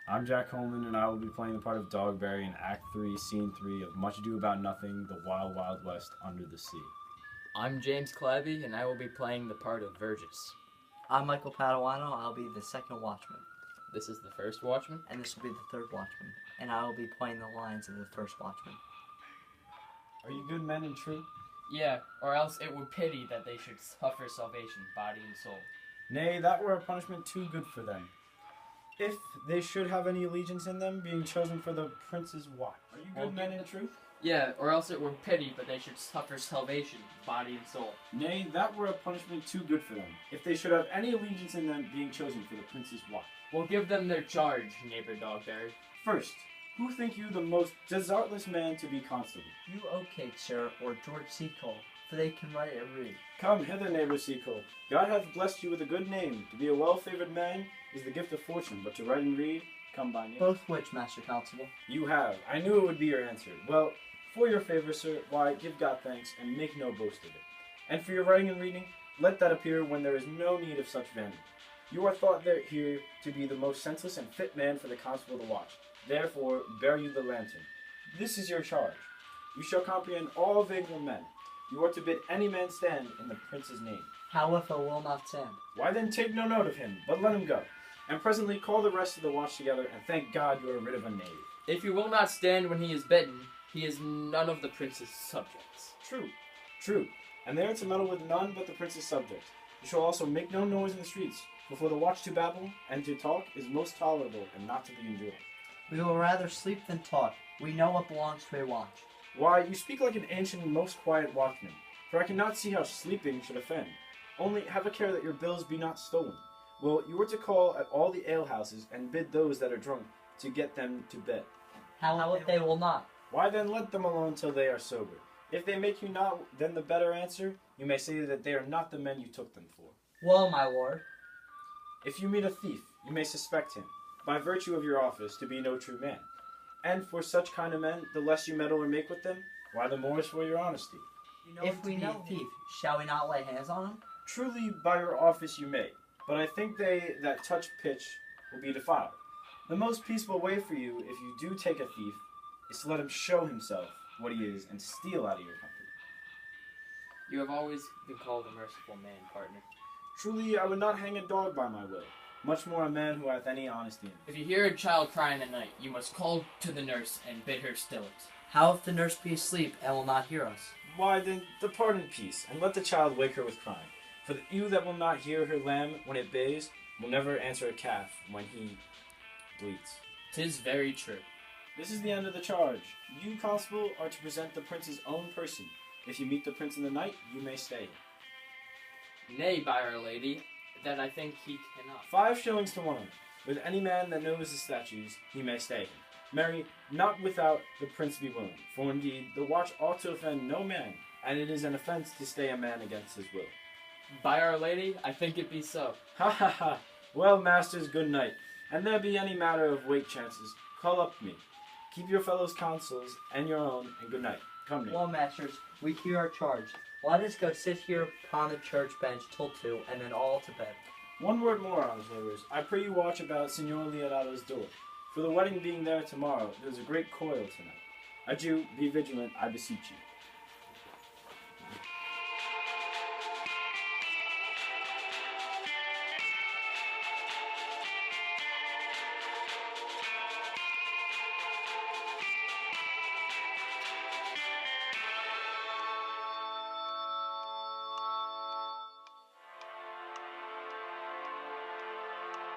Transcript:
I'm Jack Holman, and I will be playing the part of Dogberry in Act 3, Scene 3 of Much Ado About Nothing, The Wild Wild West Under the Sea. I'm James Clabby, and I will be playing the part of Vergis. I'm Michael Paduano. I'll be the second watchman. This is the first watchman. And this will be the third watchman. And I will be playing the lines of the first watchman. Are you good men and true? Yeah, or else it would pity that they should suffer salvation, body and soul. Nay, that were a punishment too good for them. If they should have any allegiance in them, being chosen for the prince's watch. Are you good men and truth? Yeah, or else it were pity that they should suffer salvation, body and soul. Nay, that were a punishment too good for them. If they should have any allegiance in them, being chosen for the prince's watch. We'll give them their charge, neighbor Dogberry. First, who think you the most desertless man to be constable? You Oatcake, sir, or George Seacole, for they can write and read. Come hither, neighbor Seacole. God hath blessed you with a good name. To be a well-favored man is the gift of fortune, but to write and read come by name. Both which, Master Constable? You have. I knew it would be your answer. Well, for your favor, sir, why, give God thanks, and make no boast of it. And for your writing and reading, let that appear when there is no need of such vanity. You are thought there here to be the most senseless and fit man for the constable to watch. Therefore, bear you the lantern. This is your charge. You shall comprehend all vagrant men. You are to bid any man stand in the prince's name. How if I will not stand? Why then take no note of him, but let him go. And presently call the rest of the watch together, and thank God you are rid of a knave. If you will not stand when he is bidden, he is none of the prince's subjects. True, true. And they are to meddle with none but the prince's subjects. You shall also make no noise in the streets, before the watch to babble and to talk is most tolerable and not to be endured. We will rather sleep than talk. We know what belongs to a watch. Why, you speak like an ancient and most quiet watchman, for I cannot see how sleeping should offend. Only have a care that your bills be not stolen. Well, you are to call at all the alehouses and bid those that are drunk to get them to bed. How if they will not? Why then let them alone till they are sober. If they make you not, then the better answer, you may say that they are not the men you took them for. Well, my lord. If you meet a thief, you may suspect him, by virtue of your office, to be no true man. And for such kind of men, the less you meddle or make with them, why the more is for your honesty. If we know a thief, shall we not lay hands on him? Truly, by your office you may, but I think they that touch pitch will be defiled. The most peaceful way for you, if you do take a thief, is to let him show himself what he is and steal out of your company. You have always been called a merciful man, partner. Truly, I would not hang a dog by my will, much more a man who hath any honesty in him. If you hear a child crying at night, you must call to the nurse and bid her still it. How if the nurse be asleep and will not hear us? Why then, depart in peace, and let the child wake her with crying. For you that will not hear her lamb when it bays, will never answer a calf when he bleats. 'Tis very true. This is the end of the charge. You, constable, are to present the prince's own person. If you meet the prince in the night, you may stay. Nay, by our lady, that I think he cannot. 5 shillings to 1. With any man that knows the statutes, he may stay. Marry, not without the prince be willing. For indeed, the watch ought to offend no man, and it is an offence to stay a man against his will. By our lady, I think it be so. Ha ha ha! Well, masters, good night. And there be any matter of wake chances, call up me. Keep your fellows' counsels and your own, and good night. Come near. Well, masters, we hear our charge. Let us go sit here upon the church bench till 2, and then all to bed. One word more, honest neighbors. I pray you watch about Signor Leonado's door. For the wedding being there tomorrow, there's a great coil tonight. Adieu, be vigilant, I beseech you.